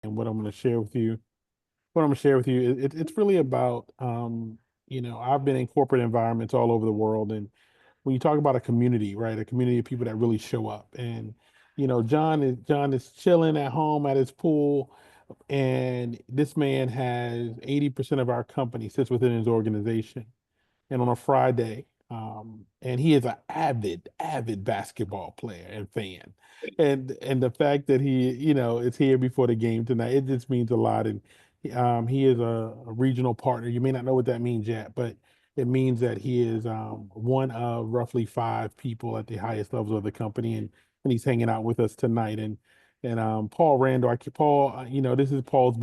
and what I'm going to share with you. What I'm going to share with you, it's really about, I've been in corporate environments all over the world, and when you talk about a community, right, a community of people that really show up, and John is chilling at home at his pool, and this man has 80% of our company sits within his organization, and on a Friday. And he is an avid basketball player and fan. And the fact that he is here before the game tonight, it just means a lot. And he is a regional partner. You may not know what that means yet, but it means that he is one of roughly five people at the highest levels of the company, and he's hanging out with us tonight. And Paul Randall, Paul, this is Paul's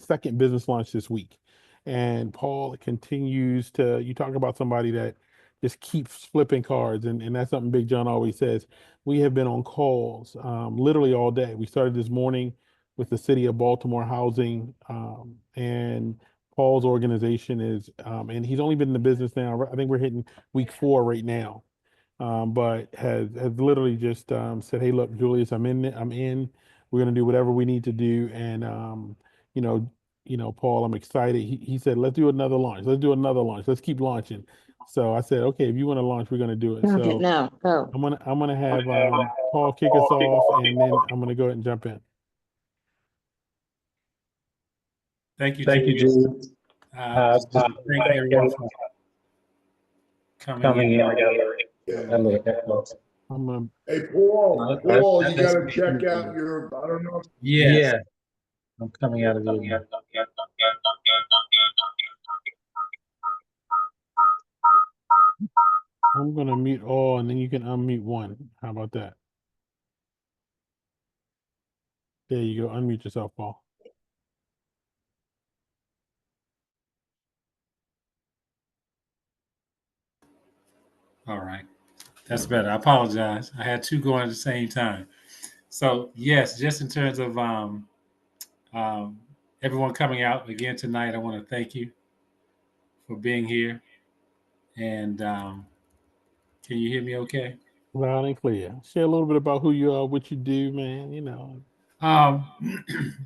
second business launch this week. And Paul continues to, you talk about somebody that just keeps flipping cards. And that's something Big John always says. We have been on calls literally all day. We started this morning with the city of Baltimore Housing. And Paul's organization and he's only been in the business now. I think we're hitting week 4 right now. But has literally just said, "Hey, look, Julius, I'm in. I'm in. We're gonna do whatever we need to do." And you know, Paul, I'm excited. He said, "Let's do another launch. Let's do another launch. Let's keep launching." So I said, "Okay, if you want to launch, we're gonna do it." Count it So now. Go. I'm gonna have Paul kick us off, and then I'm gonna go ahead and jump in. Thank you, Thank you, Julius. Julius. Just thank everyone for coming Coming in. in. I got a little echo. I'm gonna Hey, Paul, Paul, you That's gotta check out your, I don't know. Yes. yeah. I'm coming out of the. I'm gonna mute all, and then you can unmute one. How about that? There you go. Unmute yourself, Paul. All right. That's better. I apologize. I had two going at the same time. So yes, just in terms of um, everyone coming out again tonight, I want to thank you for being here. And can you hear me okay? Loud and clear. Share a little bit about who you are, what you do, man. Um,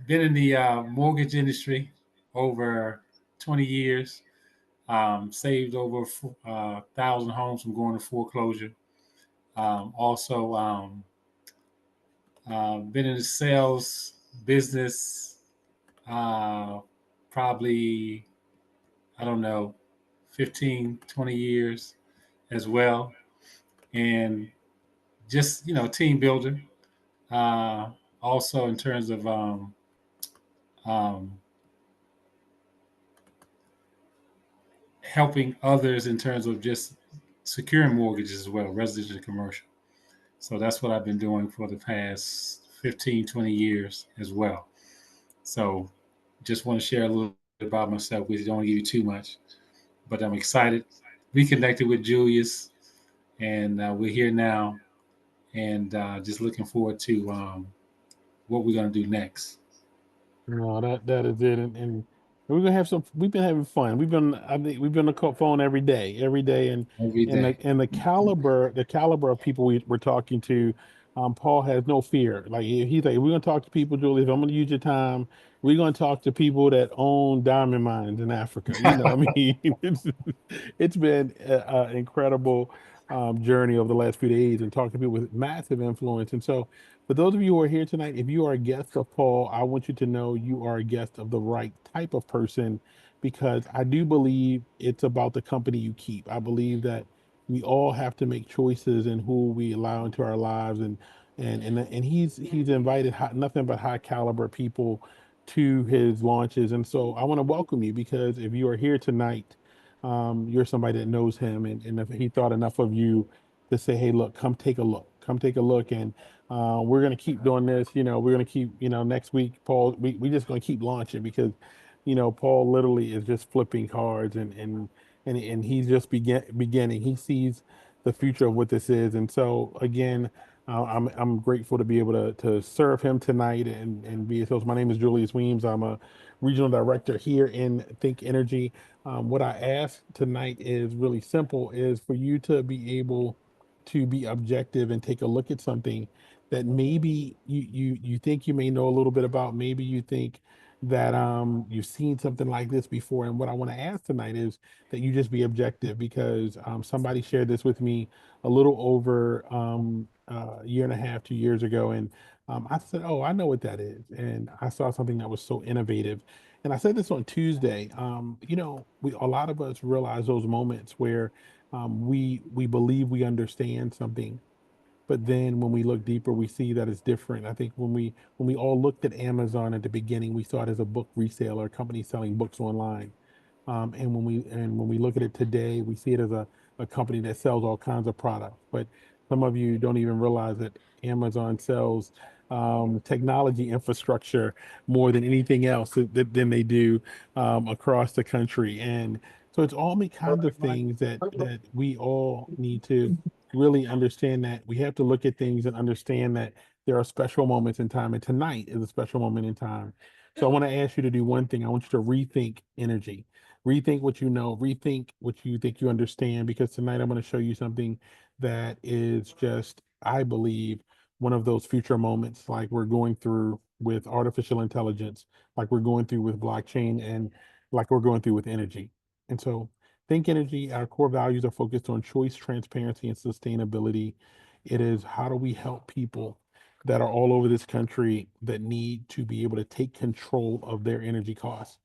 been in the mortgage industry over 20 years. Saved over 1,000 homes from going to foreclosure. Also, been in the sales business uh, probably, I don't know, 15, 20 years as well. And just, team builder. Uh, Also, in terms of um, helping others in terms of just securing mortgages as well, residential and commercial. So that's what I've been doing for the past 15, 20 years as well. So just want to share a little bit about myself. We don't want to give you too much, but I'm excited. Reconnected with Julius, and we're here now, and just looking forward to what we're going to do next. No, that is it, and we're gonna have some. We've been having fun. I think we've been on the phone every day, and Every and the day. and the caliber of people we're talking to. Paul has no fear. Like he's like, we're gonna talk to people, Julie. If I'm gonna use your time, we're gonna talk to people that own diamond mines in Africa. I mean, it's been an incredible journey over the last few days, and talking to people with massive influence. And so, for those of you who are here tonight, if you are a guest of Paul, I want you to know you are a guest of the right type of person, because I do believe it's about the company you keep. I believe that we all have to make choices in who we allow into our lives, and he's invited nothing but high caliber people to his launches. And so I want to welcome you, because if you are here tonight, you're somebody that knows him, and if he thought enough of you to say, "Hey, look, come take a look," and we're gonna keep doing this. We're gonna keep. Next week, Paul, we just gonna keep launching, because, Paul literally is just flipping cards, and he's just beginning. He sees the future of what this is, and so again, I'm grateful to be able to serve him tonight, and be his host. My name is Julius Weems. I'm a regional director here in Think Energy. What I ask tonight is really simple: is for you to be able to be objective and take a look at something that maybe you think you may know a little bit about, maybe you think that you've seen something like this before. And what I want to ask tonight is that you just be objective, because somebody shared this with me a little over a year and a half, 2 years ago, and I said, "Oh, I know what that is," and I saw something that was so innovative. And I said this on Tuesday. We, a lot of us realize those moments where we believe we understand something, but then when we look deeper, we see that it's different. I think when we all looked at Amazon at the beginning, we saw it as a book reseller, a company selling books online. And when we look at it today, we see it as a company that sells all kinds of products. But some of you don't even realize that Amazon sells technology infrastructure more than anything else than they do across the country. And so it's all many kinds of things that we all need to really understand, that we have to look at things and understand that there are special moments in time, and tonight is a special moment in time. So I want to ask you to do one thing. I want you to rethink energy. Rethink what you know, rethink what you think you understand, because tonight I'm going to show you something that is just, I believe, one of those future moments like we're going through with artificial intelligence, like we're going through with blockchain, and like we're going through with energy. And so, think energy. Our core values are focused on choice, transparency, and sustainability. It is, how do we help people that are all over this country that need to be able to take control of their energy costs?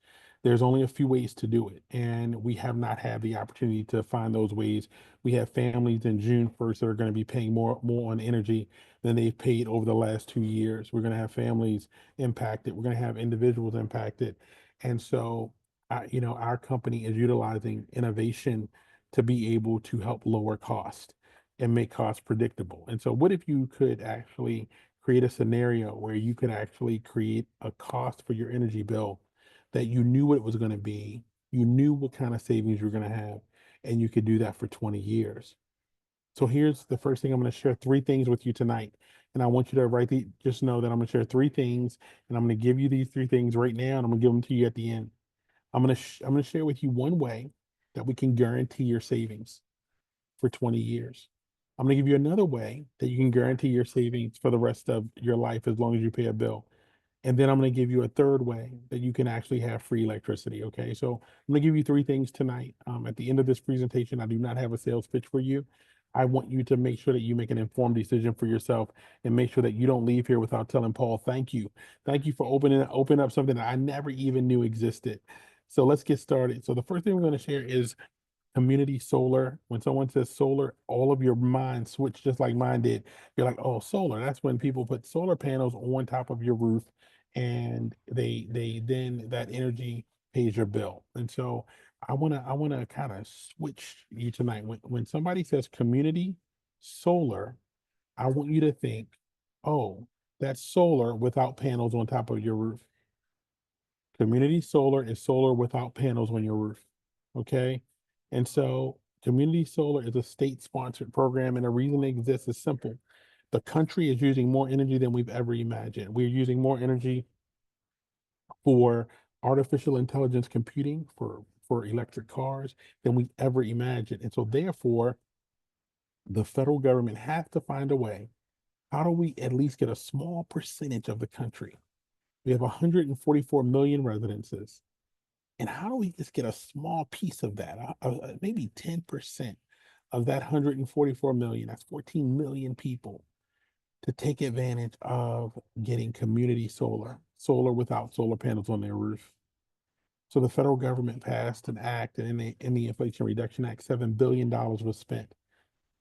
There's only a few ways to do it, and we have not had the opportunity to find those ways. We have families in June 1st that are going to be paying more on energy than they've paid over the last 2 years. We're going to have families impacted. We're going to have individuals impacted. And so, our company is utilizing innovation to be able to help lower cost and make costs predictable. And so, what if you could actually create a scenario where you could actually create a cost for your energy bill that you knew what it was going to be, you knew what kind of savings you were going to have, and you could do that for 20 years. So here's the first thing. I'm going to share three things with you tonight. And I want you to just know that I'm going to share three things, and I'm going to give you these three things right now, and I'm going to give them to you at the end. I'm going to share with you one way that we can guarantee your savings for 20 years. I'm going to give you another way that you can guarantee your savings for the rest of your life as long as you pay a bill. And then I'm going to give you a third way that you can actually have free electricity. Okay. So I'm going to give you three things tonight. At the end of this presentation, I do not have a sales pitch for you. I want you to make sure that you make an informed decision for yourself, and make sure that you don't leave here without telling Paul, thank you. Thank you for opening up something that I never even knew existed. So let's get started. So the first thing we're going to share is community solar. When someone says solar, all of your minds switch just like mine did. You're like, oh, solar. That's when people put solar panels on top of your roof, and they then that energy pays your bill. And so I wanna kind of switch you tonight. When somebody says community solar, I want you to think, oh, that's solar without panels on top of your roof. Community solar is solar without panels on your roof. Okay. And so community solar is a state sponsored program. And the reason it exists is simple. The country is using more energy than we've ever imagined. We're using more energy for artificial intelligence computing, for electric cars, than we ever imagined. And so therefore, the federal government has to find a way. How do we at least get a small percentage of the country? We have 144 million residences. And how do we just get a small piece of that, maybe 10% of that 144 million, that's 14 million people, to take advantage of getting community solar without solar panels on their roof? So the federal government passed an act, and in the Inflation Reduction Act, $7 billion was spent.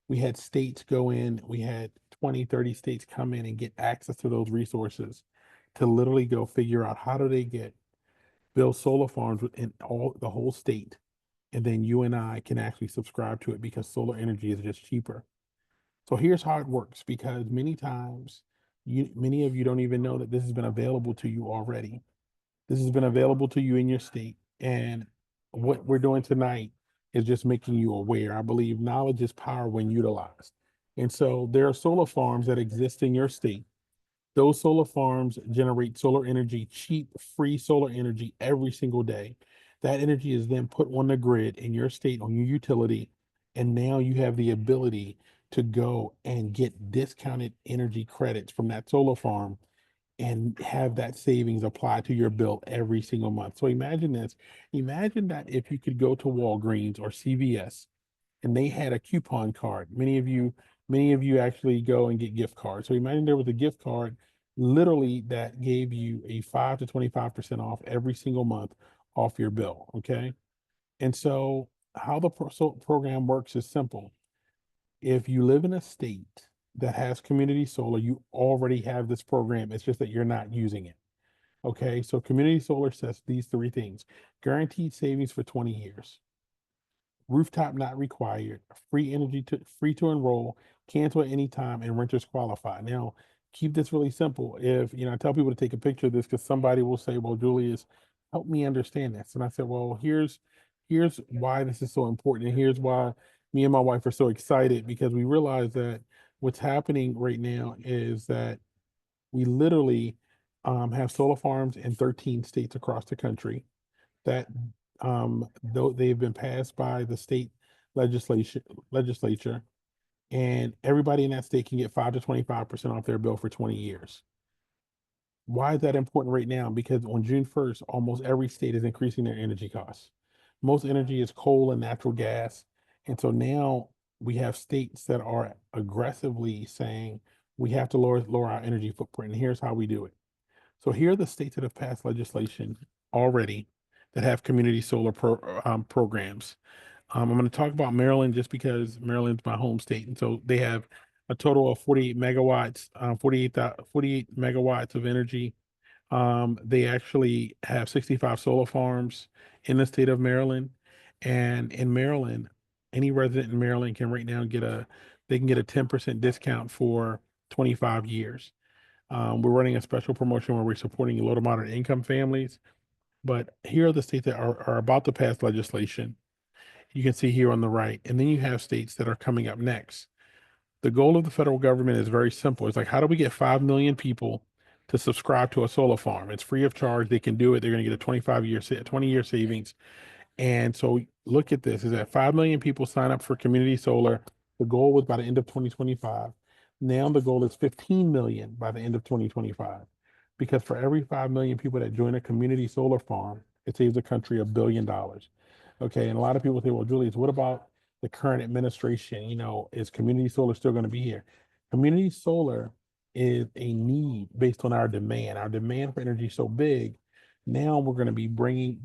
We had states go in, we had 20, 30 states come in and get access to those resources to literally go figure out how do they build solar farms in the whole state, and then you and I can actually subscribe to it because solar energy is just cheaper. So here's how it works, because many of you don't even know that this has been available to you already. This has been available to you in your state, and what we're doing tonight is just making you aware. I believe knowledge is power when utilized. And so there are solar farms that exist in your state. Those solar farms generate solar energy, cheap, free solar energy every single day. That energy is then put on the grid in your state, on your utility, and now you have the ability to go and get discounted energy credits from that solar farm and have that savings applied to your bill every single month. So imagine this. Imagine that if you could go to Walgreens or CVS and they had a coupon card. Many of you actually go and get gift cards. So imagine there was a gift card literally that gave you a 5 to 25% off every single month off your bill. Okay. And so how the program works is simple. If you live in a state that has community solar, you already have this program. It's just that you're not using it. Okay. So community solar says these three things: guaranteed savings for 20 years, rooftop not required, free to enroll, cancel at any time, and renters qualify. Now, keep this really simple. If I tell people to take a picture of this because somebody will say, "Well, Julius, help me understand this," and I said, "Well, here's why this is so important, and here's why me and my wife are so excited because we realize that what's happening right now is that we literally have solar farms in 13 states across the country that though they've been passed by the state legislature, and everybody in that state can get 5 to 25% off their bill for 20 years. Why is that important right now? Because on June 1st, almost every state is increasing their energy costs. Most energy is coal and natural gas. And so now we have states that are aggressively saying we have to lower our energy footprint. And here's how we do it. So here are the states that have passed legislation already that have community solar programs. I'm going to talk about Maryland just because Maryland's my home state, and so they have a total of 48 megawatts, 48 megawatts of energy. They actually have 65 solar farms in the state of Maryland, and in Maryland, any resident in Maryland can right now they can get a 10% discount for 25 years. We're running a special promotion where we're supporting low to moderate income families. But here are the states that are about to pass legislation. You can see here on the right. And then you have states that are coming up next. The goal of the federal government is very simple. It's like, how do we get 5 million people to subscribe to a solar farm? It's free of charge. They can do it. They're going to get a 20-year savings. And so look at this, is that 5 million people sign up for community solar. The goal was by the end of 2025. Now the goal is 15 million by the end of 2025. Because for every 5 million people that join a community solar farm, it saves the country $1 billion. Okay. And a lot of people say, well, Julius, what about the current administration? Is community solar still going to be here? Community solar is a need based on our demand. Our demand for energy is so big. Now we're going to be bringing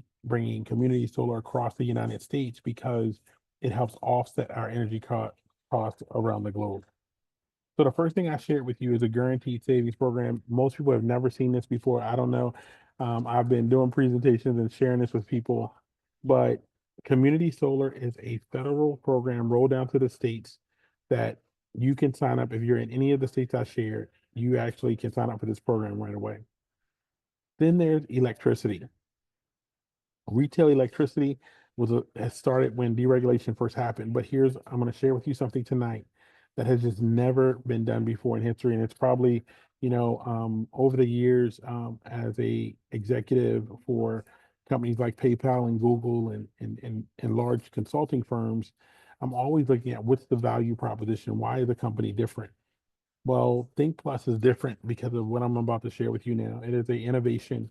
community solar across the United States because it helps offset our energy costs around the globe. So the first thing I shared with you is a guaranteed savings program. Most people have never seen this before. I don't know. I've been doing presentations and sharing this with people, but community solar is a federal program rolled down to the states that you can sign up. If you're in any of the states I shared, you actually can sign up for this program right away. Then there's electricity. Retail electricity has started when deregulation first happened, but I'm going to share with you something tonight that has just never been done before in history, and it's probably over the years as a executive for companies like PayPal and Google and large consulting firms, I'm always looking at what's the value proposition, why is the company different? Well, Think Plus is different because of what I'm about to share with you now. It is an innovation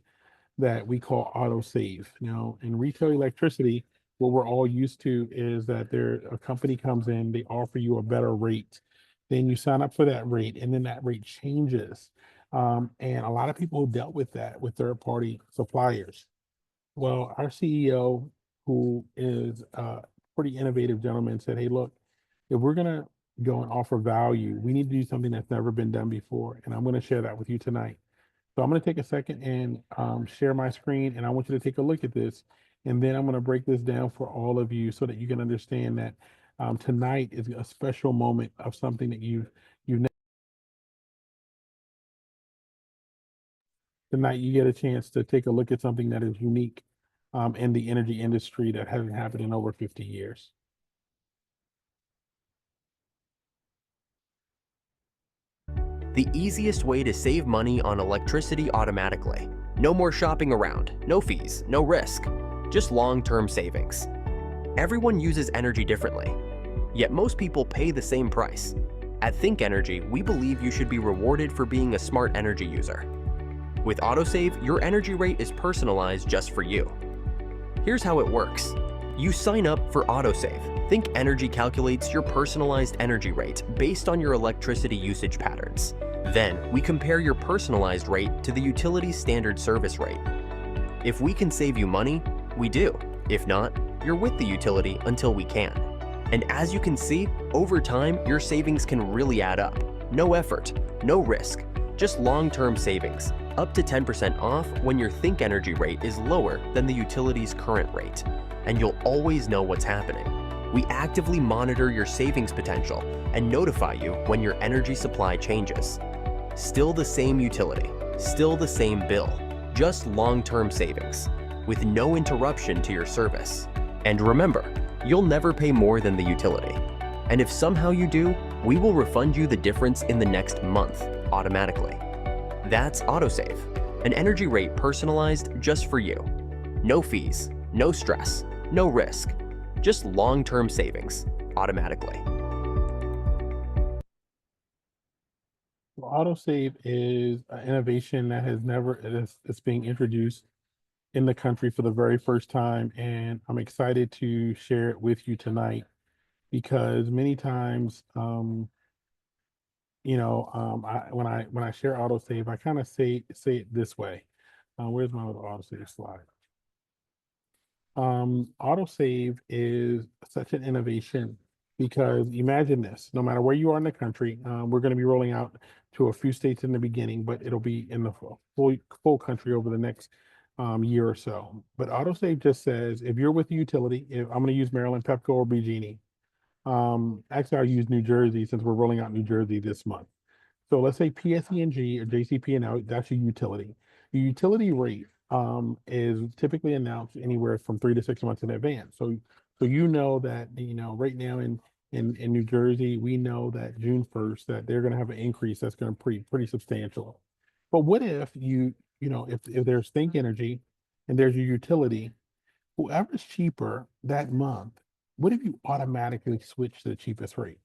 that we call AutoSave. Now, in retail electricity, what we're all used to is that a company comes in, they offer you a better rate, then you sign up for that rate, and then that rate changes. And a lot of people dealt with that with third-party suppliers. Well, our CEO, who is a pretty innovative gentleman, said, "Hey, look, if we're gonna go and offer value, we need to do something that's never been done before." And I'm going to share that with you tonight. So I'm going to take a second and share my screen, and I want you to take a look at this. And then I'm going to break this down for all of you so that you can understand that tonight is a special moment of something that tonight you get a chance to take a look at something that is unique in the energy industry that hasn't happened in over 50 years. The easiest way to save money on electricity automatically. No more shopping around, no fees, no risk, just long-term savings. Everyone uses energy differently, yet most people pay the same price. At Think Energy, we believe you should be rewarded for being a smart energy user. With AutoSave, your energy rate is personalized just for you. Here's how it works. You sign up for AutoSave. Think Energy calculates your personalized energy rate based on your electricity usage patterns. Then, we compare your personalized rate to the utility's standard service rate. If we can save you money, we do. If not, you're with the utility until we can. And as you can see, over time, your savings can really add up. No effort, no risk, just long-term savings, up to 10% off when your Think Energy rate is lower than the utility's current rate. And you'll always know what's happening. We actively monitor your savings potential and notify you when your energy supply changes. Still the same utility, still the same bill, just long-term savings, with no interruption to your service. And remember, you'll never pay more than the utility. And if somehow you do, we will refund you the difference in the next month, automatically. That's AutoSave, an energy rate personalized just for you. No fees, no stress, no risk, just long-term savings, automatically. AutoSave is an innovation that it's being introduced in the country for the very first time, and I'm excited to share it with you tonight because many times, when I share AutoSave, I kind of say it this way. Where's my little AutoSave slide? AutoSave is such an innovation because imagine this, no matter where you are in the country, we're going to be rolling out to a few states in the beginning, but it'll be in the full country over the next year or so. But AutoSave just says, if you're with a utility, if I'm going to use Maryland, Pepco, or BG&E. Actually, I'll use New Jersey since we're rolling out New Jersey this month. So let's say PSE&G or JCP&L, that's your utility. Your utility rate is typically announced anywhere from 3 to 6 months in advance. So you know that right now in New Jersey, we know that June 1st that they're going to have an increase that's going to be pretty substantial. But what if if there's Think Energy and there's your utility, whoever's cheaper that month, what if you automatically switch to the cheapest rate?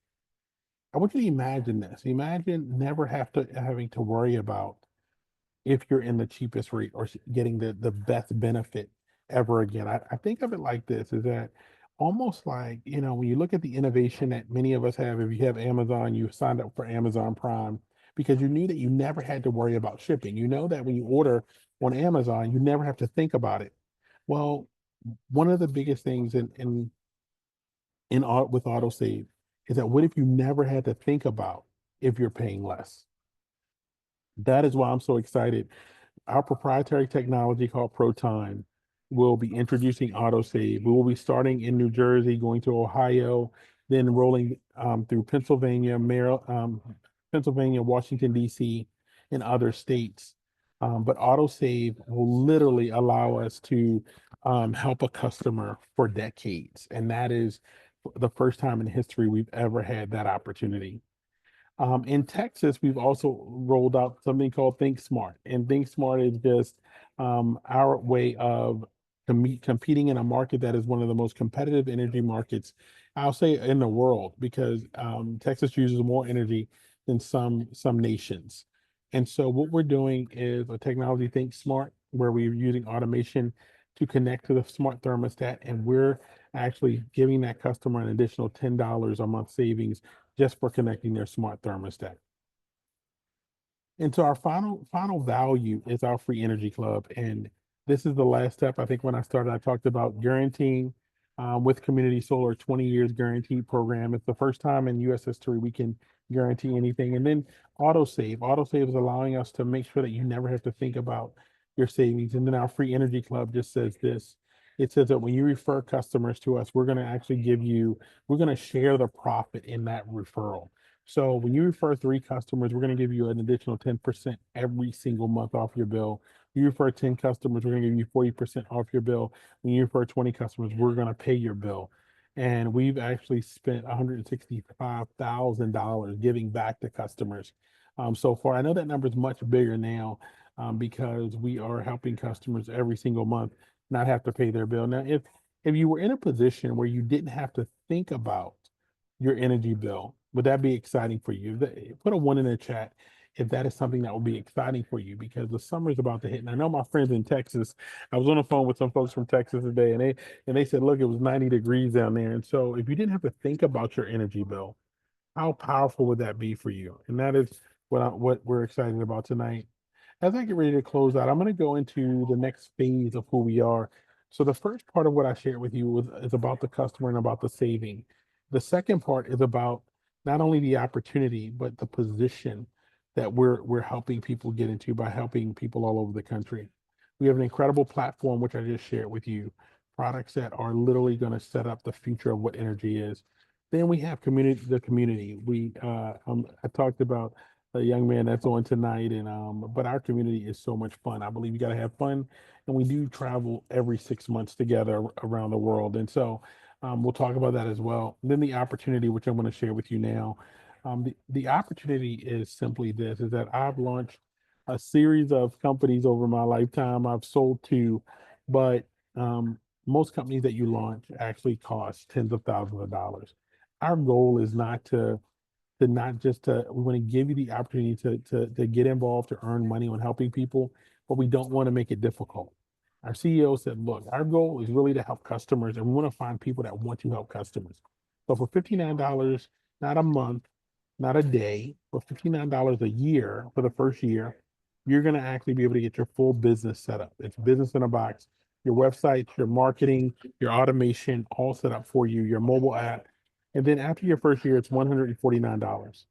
I want you to imagine this. Imagine never having to worry about if you're in the cheapest rate or getting the best benefit ever again. I think of it like this, is that almost like, when you look at the innovation that many of us have, if you have Amazon, you signed up for Amazon Prime because you knew that you never had to worry about shipping. You know that when you order on Amazon, you never have to think about it. Well, one of the biggest things with AutoSave is that what if you never had to think about if you're paying less? That is why I'm so excited. Our proprietary technology called ProTime will be introducing AutoSave. We will be starting in New Jersey, going to Ohio, then rolling through Pennsylvania, Pennsylvania, Washington, D.C., and other states. But AutoSave will literally allow us to help a customer for decades. And that is the first time in history we've ever had that opportunity. In Texas, we've also rolled out something called Think Smart, and Think Smart is just our way of competing in a market that is one of the most competitive energy markets, I'll say, in the world, because Texas uses more energy than some nations. And so what we're doing is a technology Think Smart, where we're using automation to connect to the smart thermostat, and we're actually giving that customer an additional $10 a month savings just for connecting their smart thermostat. And so our final value is our free energy club. And this is the last step. I think when I started, I talked about guaranteeing with community solar 20 years guaranteed program. It's the first time in US history we can guarantee anything. And then AutoSave. AutoSave is allowing us to make sure that you never have to think about your savings. And then our free energy club just says this. It says that when you refer customers to us, we're going to share the profit in that referral. So when you refer 3 customers, we're going to give you an additional 10% every single month off your bill. You refer 10 customers, we're going to give you 40% off your bill. When you refer 20 customers, we're going to pay your bill. And we've actually spent $165,000 giving back to customers so far. I know that number is much bigger now because we are helping customers every single month not have to pay their bill. Now, if you were in a position where you didn't have to think about your energy bill, Would that be exciting for you? Put a one in the chat if that is something that will be exciting for you, because the summer is about to hit. And I know my friends in Texas, I was on the phone with some folks from Texas today, and they said, look, it was 90 degrees down there. And so if you didn't have to think about your energy bill, how powerful would that be for you? And that is what we're excited about tonight. As I get ready to close out, I'm going to go into the next phase of who we are. So the first part of what I shared with you is about the customer and about the saving. The second part is about not only the opportunity, but the position that we're helping people get into by helping people all over the country. We have an incredible platform, which I just shared with you, products that are literally going to set up the future of what energy is. Then we have the community. I talked about a young man that's on tonight, and but our community is so much fun. I believe you got to have fun, and we do travel every 6 months together around the world, and so we'll talk about that as well. And then the opportunity, which I'm going to share with you now, the opportunity is simply this: is that I've launched a series of companies over my lifetime. I've sold two, but most companies that you launch actually cost tens of thousands of dollars. Our goal is not to not just to we want to give you the opportunity to get involved, to earn money on helping people, but we don't want to make it difficult. Our CEO said, look, our goal is really to help customers, and we want to find people that want to help customers. So for $59, not a month, not a day, but $59 a year for the first year, you're going to actually be able to get your full business set up. It's business in a box, your website, your marketing, your automation, all set up for you, your mobile app. And then after your first year, it's $149.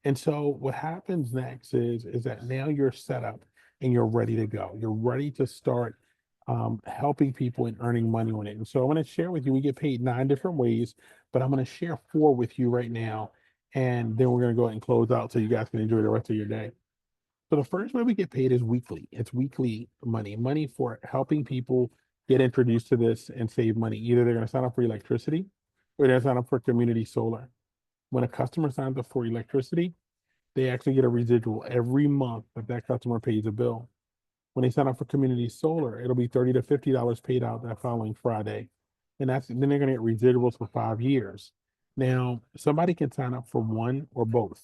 And so what happens next is that now you're set up and you're ready to go. You're ready to start helping people and earning money on it. And so I'm going to share with you, we get paid 9 different ways, but I'm going to share 4 with you right now. And then we're going to go ahead and close out so you guys can enjoy the rest of your day. So the first way we get paid is weekly. It's weekly money for helping people get introduced to this and save money. Either they're going to sign up for electricity or they're sign up for community solar. When a customer signs up for electricity, they actually get a residual every month that customer pays a bill. When they sign up for community solar, it'll be $30 to $50 paid out that following Friday. And then they're going to get residuals for 5 years. Now, somebody can sign up for one or both.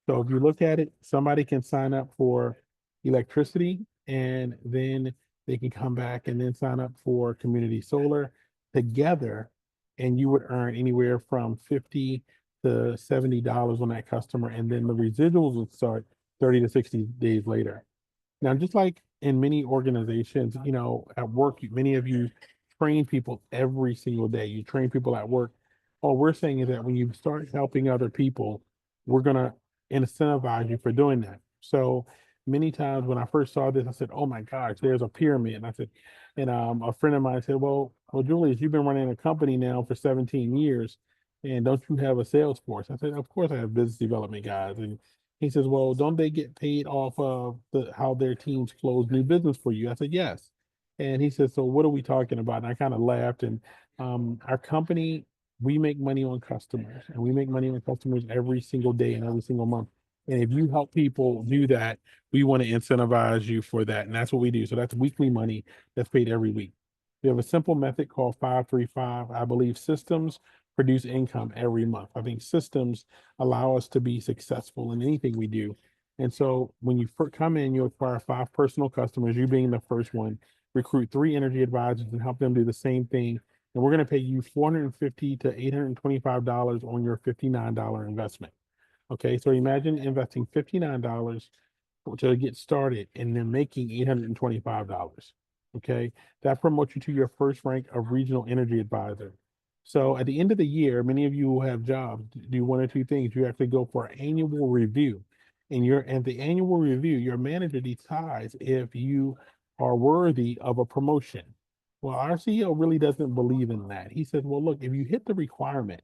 So if you look at it, somebody can sign up for electricity and then they can come back and then sign up for community solar together, and you would earn anywhere from $50 to $70 on that customer, and then the residuals would start 30 to 60 days later. Now, just like in many organizations, at work, many of you train people every single day. You train people at work. All we're saying is that when you start helping other people, we're going to incentivize you for doing that. So many times when I first saw this, I said, oh my gosh, there's a pyramid. And I said, and a friend of mine said, well, Julius, you've been running a company now for 17 years. And don't you have a sales force? I said, of course I have business development guys. And he says, well, don't they get paid off of how their teams close new business for you? I said, yes. And he said, so what are we talking about? And I kind of laughed. And our company, we make money on customers, and we make money on customers every single day and every single month. And if you help people do that, we want to incentivize you for that. And that's what we do. So that's weekly money that's paid every week. We have a simple method called 535. I believe systems produce income every month. I think systems allow us to be successful in anything we do. And so when you come in, you acquire 5 personal customers, you being the first one, recruit 3 energy advisors and help them do the same thing. And we're going to pay you $450 to $825 on your $59 investment. Okay, so imagine investing $59 to get started and then making $825. Okay, that promotes you to your first rank of regional energy advisor. So at the end of the year, many of you who have jobs do one or two things. You actually go for an annual review, and at the annual review, your manager decides if you are worthy of a promotion. Well, our CEO really doesn't believe in that. He says, well, look, if you hit the requirement,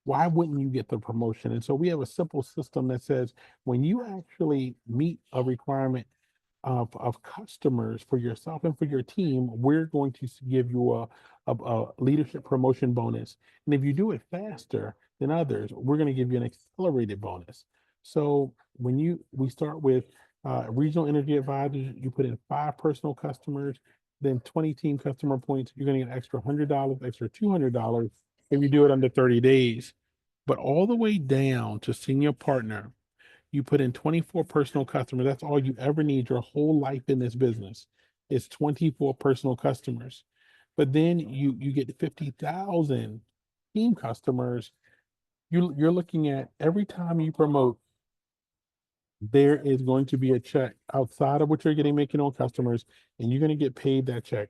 why wouldn't you get the promotion? And so we have a simple system that says when you actually meet a requirement of customers for yourself and for your team, we're going to give you a leadership promotion bonus. And if you do it faster than others, we're going to give you an accelerated bonus. So we start with regional energy advisors, you put in 5 personal customers, then 20 team customer points, you're going to get extra $100, extra $200 if you do it under 30 days. but all the way down to senior partner, you put in 24 personal customers. That's all you ever need your whole life in this business. It's 24 personal customers. But then you get 50,000 team customers. You're looking at every time you promote, there is going to be a check outside of what you're getting making on customers, and you're going to get paid that check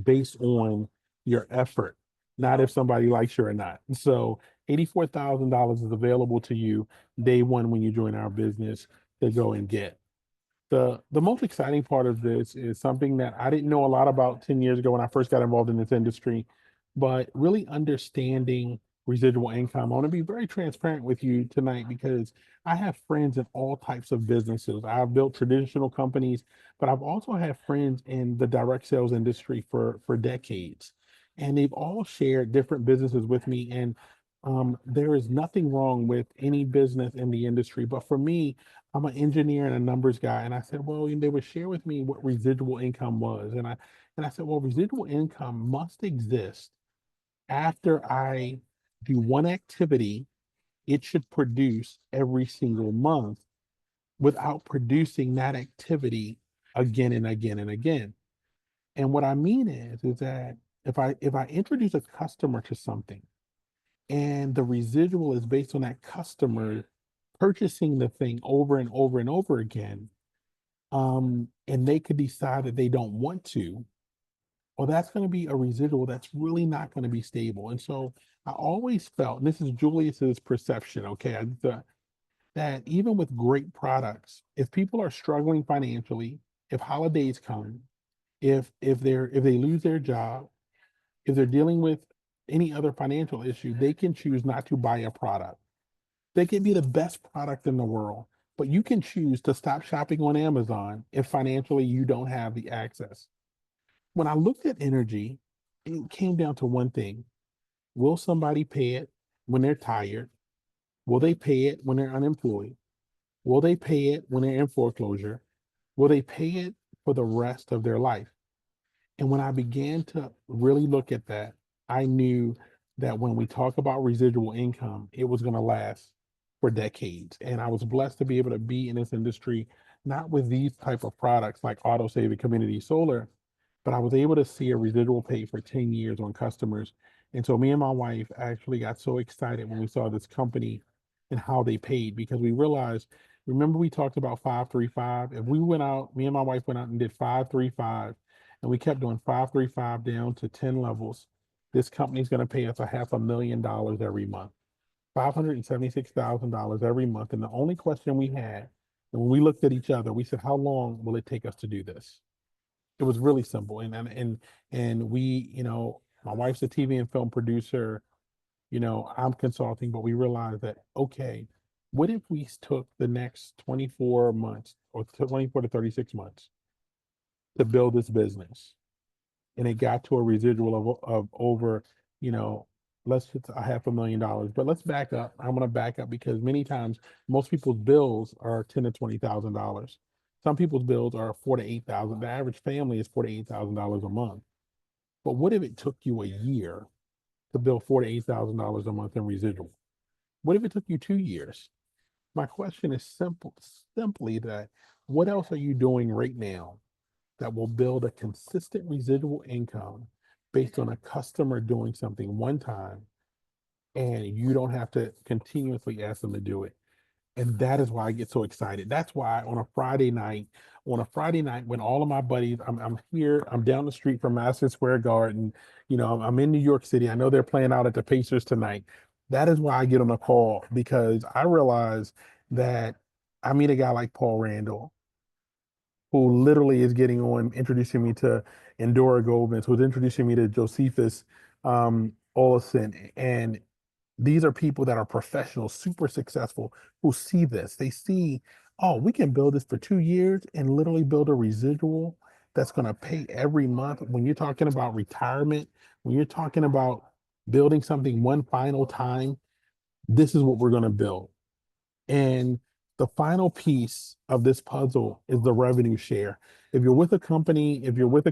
based on your effort, not if somebody likes you or not. So $84,000 is available to you day one when you join our business to go and get. The most exciting part of this is something that I didn't know a lot about 10 years ago when I first got involved in this industry, but really understanding residual income. I want to be very transparent with you tonight because I have friends in all types of businesses. I've built traditional companies, but I've also had friends in the direct sales industry for decades. And they've all shared different businesses with me. And there is nothing wrong with any business in the industry. But for me, I'm an engineer and a numbers guy. And I said, well, they would share with me what residual income was. And I said, well, residual income must exist after I do one activity, it should produce every single month without producing that activity again and again and again. And what I mean is that if I introduce a customer to something and the residual is based on that customer purchasing the thing over and over and over again, and they could decide that they don't want to, well, that's going to be a residual that's really not going to be stable. And so I always felt, and this is Julius's perception, okay, that even with great products, if people are struggling financially, if holidays come, if they lose their job, if they're dealing with any other financial issue, they can choose not to buy a product. They can be the best product in the world, but you can choose to stop shopping on Amazon if financially you don't have the access. When I looked at energy, it came down to one thing. Will somebody pay it when they're tired? Will they pay it when they're unemployed? Will they pay it when they're in foreclosure? Will they pay it for the rest of their life? And when I began to really look at that, I knew that when we talk about residual income, it was going to last for decades. And I was blessed to be able to be in this industry, not with these type of products like AutoSave and Community Solar, but I was able to see a residual pay for 10 years on customers. And so me and my wife actually got so excited when we saw this company and how they paid because we realized, remember we talked about 535? If we went out, me and my wife went out and did 535, and we kept doing 535 down to 10 levels, this company is going to pay us $500,000 every month, $576,000 every month. And the only question we had, and when we looked at each other, we said, how long will it take us to do this? It was really simple. And we, my wife's a TV and film producer, I'm consulting, but we realized that, okay, what if we took the next 24 months or 24 to 36 months to build this business? And it got to a residual of over, you know, let's just $500,000. But let's back up. I'm going to back up because many times most people's bills are ten to $20,000. Some people's bills are 4 to 8,000. The average family is $48,000 a month. But what if it took you a year to build $48,000 a month in residual? What if it took you 2 years? My question is simply that what else are you doing right now that will build a consistent residual income based on a customer doing something one time and you don't have to continuously ask them to do it? And that is why I get so excited. That's why on a Friday night when all of my buddies, I'm here, I'm down the street from Madison Square Garden, I'm in New York City. I know they're playing out at the Pacers tonight. That is why I get on a call because I realize that I meet a guy like Paul Randall, who literally is getting on, introducing me to Endora Govins, who's introducing me to Josephus Olison. And these are people that are professionals, super successful, who see this. They see, oh, we can build this for 2 years and literally build a residual that's going to pay every month. When you're talking about retirement, when you're talking about building something one final time, this is what we're going to build. And the final piece of this puzzle is the revenue share. If you're with a company, if you've been with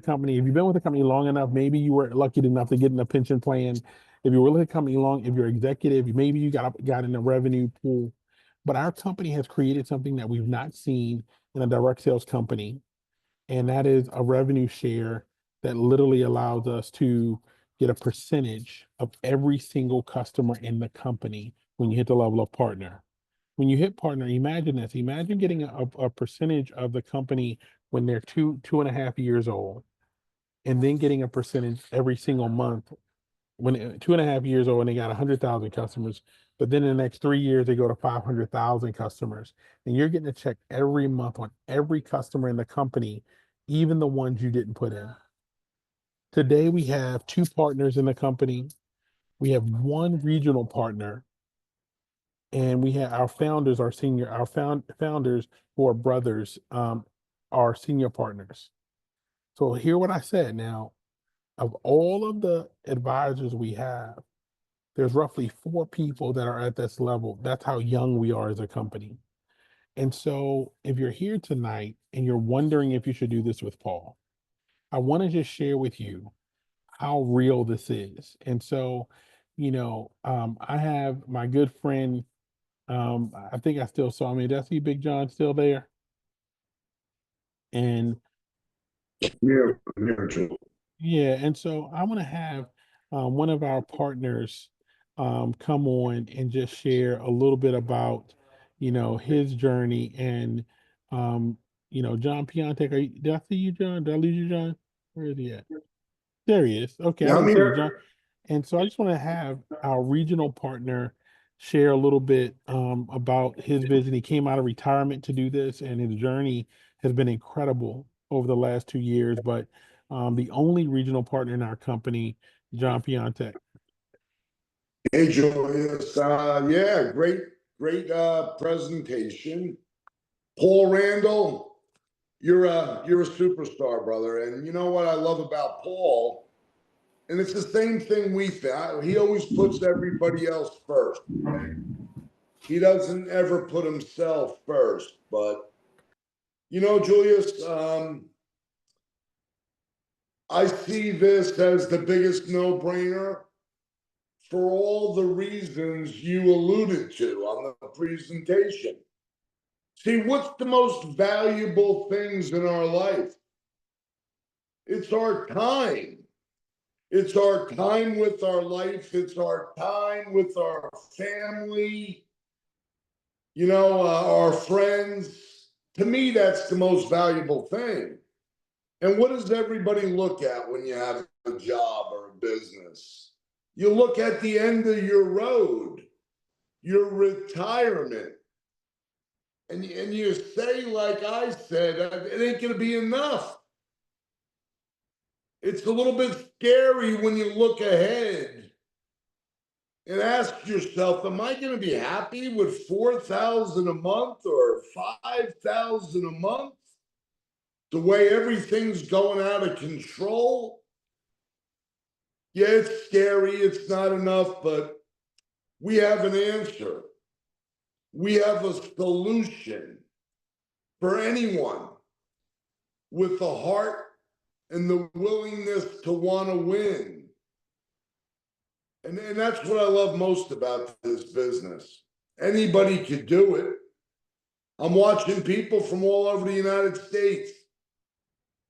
a company long enough, maybe you were lucky enough to get in a pension plan if you're with a company long, if you're executive, maybe you got in a revenue pool. But our company has created something that we've not seen in a direct sales company, and that is a revenue share that literally allows us to get a percentage of every single customer in the company when you hit the level of partner. When you hit partner, imagine this. Imagine getting a percentage of the company when they're 2.5 years old, and then getting a percentage every single month when 2.5 years old and they got 100,000 customers. But then in the next 3 years, they go to 500,000 customers. And you're getting a check every month on every customer in the company, even the ones you didn't put in. Today, we have 2 partners in the company. We have 1 regional partner, and we have our founders, founders who are brothers, are senior partners. So hear what I said now. Of all of the advisors we have, there's roughly 4 people that are at this level. That's how young we are as a company. And so if you're here tonight and you're wondering if you should do this with Paul, I want to just share with you how real this is. And so, I have my good friend, I think I still saw me. Did I see Big John still there? And Here, here, Joe. yeah, and so I want to have one of our partners come on and just share a little bit about, his journey. And, John Piontek, did I see you, John? Did I lose you, John? Where is he at? There he is. Okay, I Yeah, I'm didn't see you, John. here. And so I just want to have our regional partner share a little bit about his vision. He came out of retirement to do this, and his journey has been incredible over the last 2 years. But the only regional partner in our company, John Piontek. Hey, Julius. Yeah, great presentation. Paul Randall, you're a superstar, brother. And you know what I love about Paul? And it's the same thing we found. He always puts everybody else first. Right? He doesn't ever put himself first. But Julius, I see this as the biggest no-brainer for all the reasons you alluded to on the presentation. See, what's the most valuable things in our life? It's our time. It's our time with our life. It's our time with our family, our friends. To me, that's the most valuable thing. And what does everybody look at when you have a job or a business? You look at the end of your road, your retirement. And you say, like I said, it ain't going to be enough. It's a little bit scary when you look ahead and ask yourself, am I going to be happy with 4,000 a month or 5,000 a month? The way everything's going out of control. Yeah, it's scary. It's not enough, but we have an answer. We have a solution for anyone with the heart and the willingness to want to win. And that's what I love most about this business. Anybody could do it. I'm watching people from all over the United States,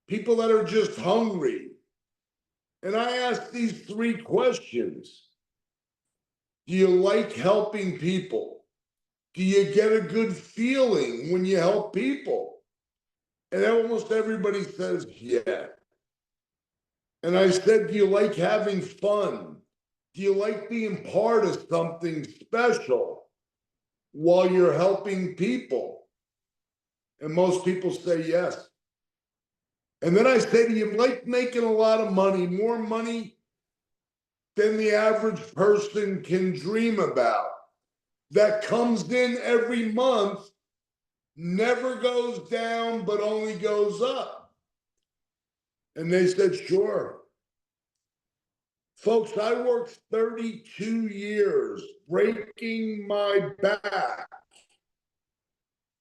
people that are just hungry. And I ask these 3 questions. Do you like helping people? Do you get a good feeling when you help people? And almost everybody says, yeah. And I said, do you like having fun? Do you like being part of something special while you're helping people? And most people say yes. And then I say, do you like making a lot of money, more money than the average person can dream about, that comes in every month, never goes down, but only goes up? And they said, sure. Folks, I worked 32 years breaking my back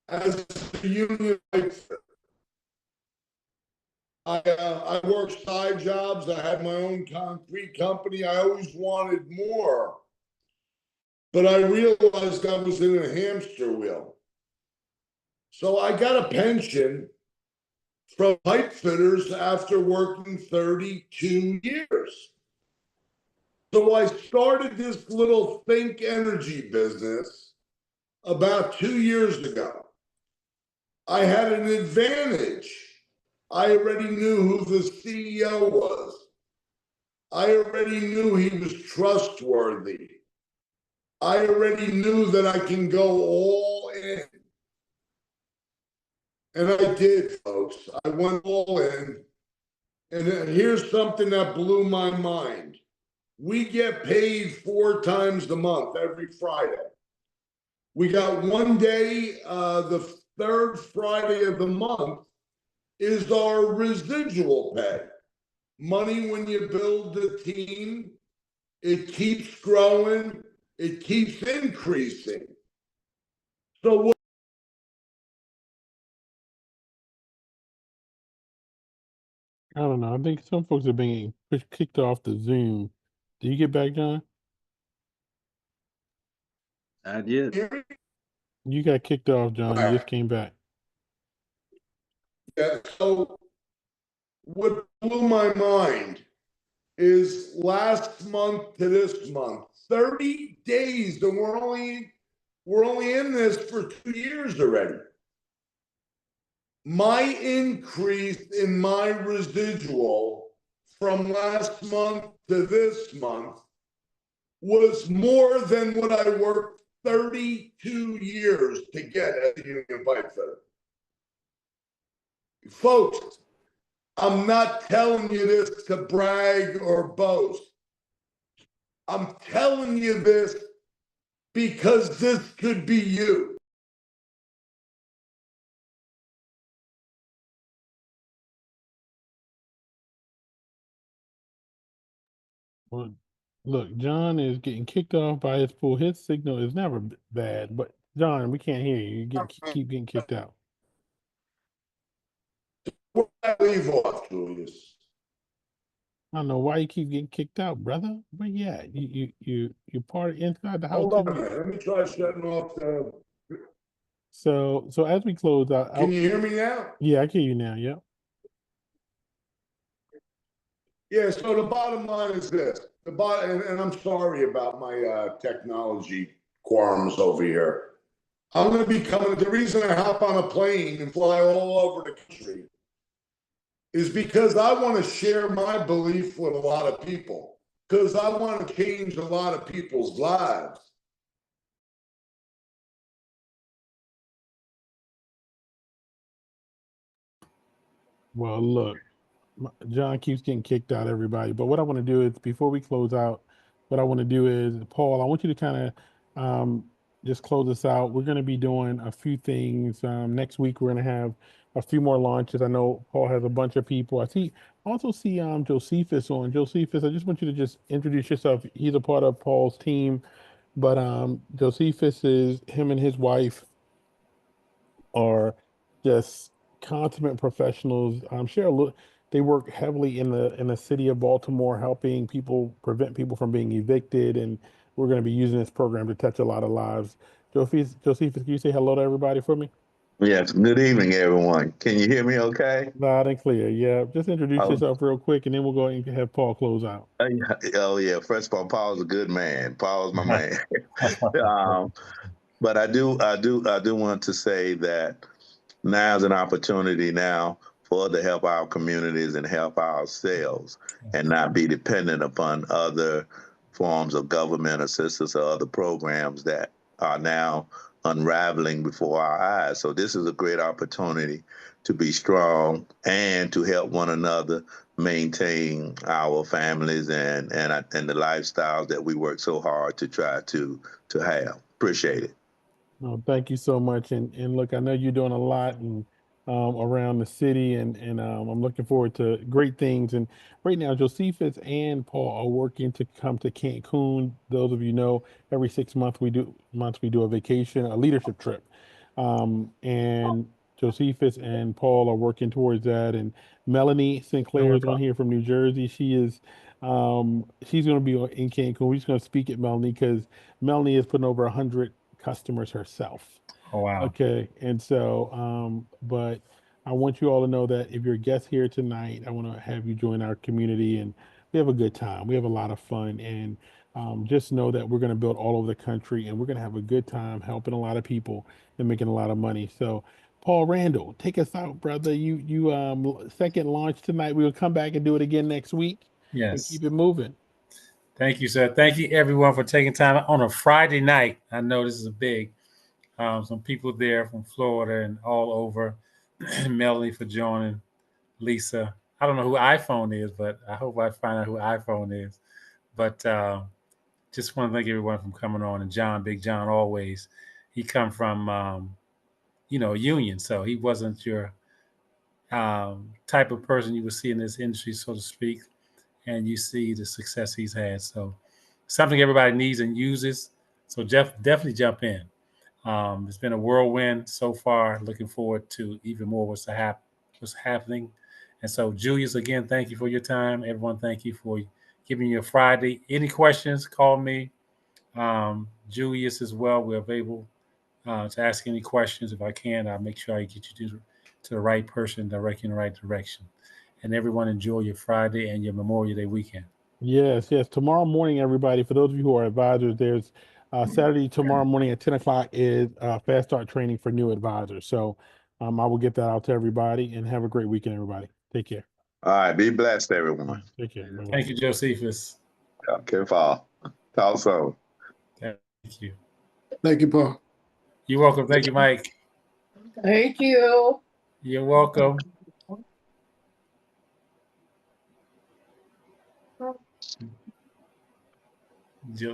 as a union fighter. I worked side jobs. I had my own concrete company. I always wanted more, but I realized I was in a hamster wheel. So I got a pension from pipe fitters after working 32 years. So I started this little think energy business about 2 years ago. I had an advantage. I already knew who the CEO was. I already knew he was trustworthy. I already knew that I can go all in. And I did, folks. I went all in. And here's something that blew my mind. We get paid 4 times a month, every Friday. We got one day, the third Friday of the month is our residual pay. Money when you build the team, it keeps growing, it keeps increasing. So what I don't know. I think some folks are being kicked off the Zoom. Do you get back, John? I did. You got kicked off, John. You just Okay. came back. Yeah, so what blew my mind is last month to this month, 30 days, and we're only in this for 2 years already. My increase in my residual from last month to this month was more than what I worked 32 years to get as a union pipe fitter. Folks, I'm not telling you this to brag or boast. I'm telling you this because this could be you. Well, look, John is getting kicked off by his pool. His signal is never bad, but John, we can't hear you. Keep getting kicked out. Where did I leave off, Julius? I don't know why you keep getting kicked out, brother. Where you at? You part inside the house Hold on too. a minute. Let me try shutting off the. So as we close out, Can you hear me now? yeah, I hear you now. Yeah. Yeah, so the bottom line is this. And I'm sorry about my technology qualms over here. I'm going to be coming. The reason I hop on a plane and fly all over the country is because I want to share my belief with a lot of people, because I want to change a lot of people's lives. Well, look, John keeps getting kicked out, everybody. But what I want to do is, before we close out, what I want to do is, Paul, I want you to kind of just close us out. We're going to be doing a few things. Next week, we're going to have a few more launches. I know Paul has a bunch of people. Also see Josephus on. Josephus, I just want you to just introduce yourself. He's a part of Paul's team, but Josephus is him and his wife are just consummate professionals. They work heavily in the city of Baltimore, helping people prevent people from being evicted, and we're going to be using this program to touch a lot of lives. Josephus, can you say hello to everybody for me? Yes. Good evening, everyone. Can you hear me okay? Loud and clear. Yeah. Just introduce Oh, yourself real quick, and then we'll go and have Paul close out. oh yeah. First of all, Paul's a good man. Paul's my man. But I do want to say that now's an opportunity now for us to help our communities and help ourselves and not be dependent upon other forms of government assistance or other programs that are now unraveling before our eyes. So this is a great opportunity to be strong and to help one another maintain our families and the lifestyles that we work so hard to try to have. Appreciate it. No, thank you so much. And look, I know you're doing a lot and around the city, and I'm looking forward to great things. And right now, Josephus and Paul are working to come to Cancun. Those of you know, every 6 months we do a vacation, a leadership trip. And Josephus and Paul are working towards that. And Melanie Sinclair is on here from New Jersey. She's going to be in Cancun. We're just going to speak at Melanie because Melanie is putting over 100 customers herself. Oh, wow. Okay. And so, but I want you all to know that if you're a guest here tonight, I want to have you join our community and we have a good time. We have a lot of fun. And just know that we're going to build all over the country and we're going to have a good time helping a lot of people and making a lot of money. So, Paul Randall, take us out, brother. You second launch tonight. We'll come back and do it again next week. And Yes. keep it moving. Thank you, sir. Thank you, everyone, for taking time on a Friday night. I know this is a big. Some people there from Florida and all over. Melanie for joining. Lisa. I don't know who iPhone is, but I hope I find out who iPhone is. But just want to thank everyone for coming on. And John, Big John, always. He come from, Union, so he wasn't your type of person you would see in this industry, so to speak. And you see the success he's had. So something everybody needs and uses. So definitely jump in. It's been a whirlwind so far. Looking forward to even more what's happening. And so, Julius, again, thank you for your time. Everyone, thank you for giving me a Friday. Any questions, call me. Julius as well. We're available to ask any questions. If I can, I'll make sure I get you to the right person, direct you in the right direction. And everyone, enjoy your Friday and your Memorial Day weekend. Yes, yes. Tomorrow morning, everybody, for those of you who are advisors, there's Saturday tomorrow morning at 10 o'clock is fast start training for new advisors. So I will get that out to everybody and have a great weekend, everybody. Take care. All right. Be blessed, everyone. Take care. Bye-bye. Thank you, Josephus. Okay, Paul. Talk soon. Thank you. Thank you, Paul. You're welcome. Thank you, Mike. Thank you. You're welcome.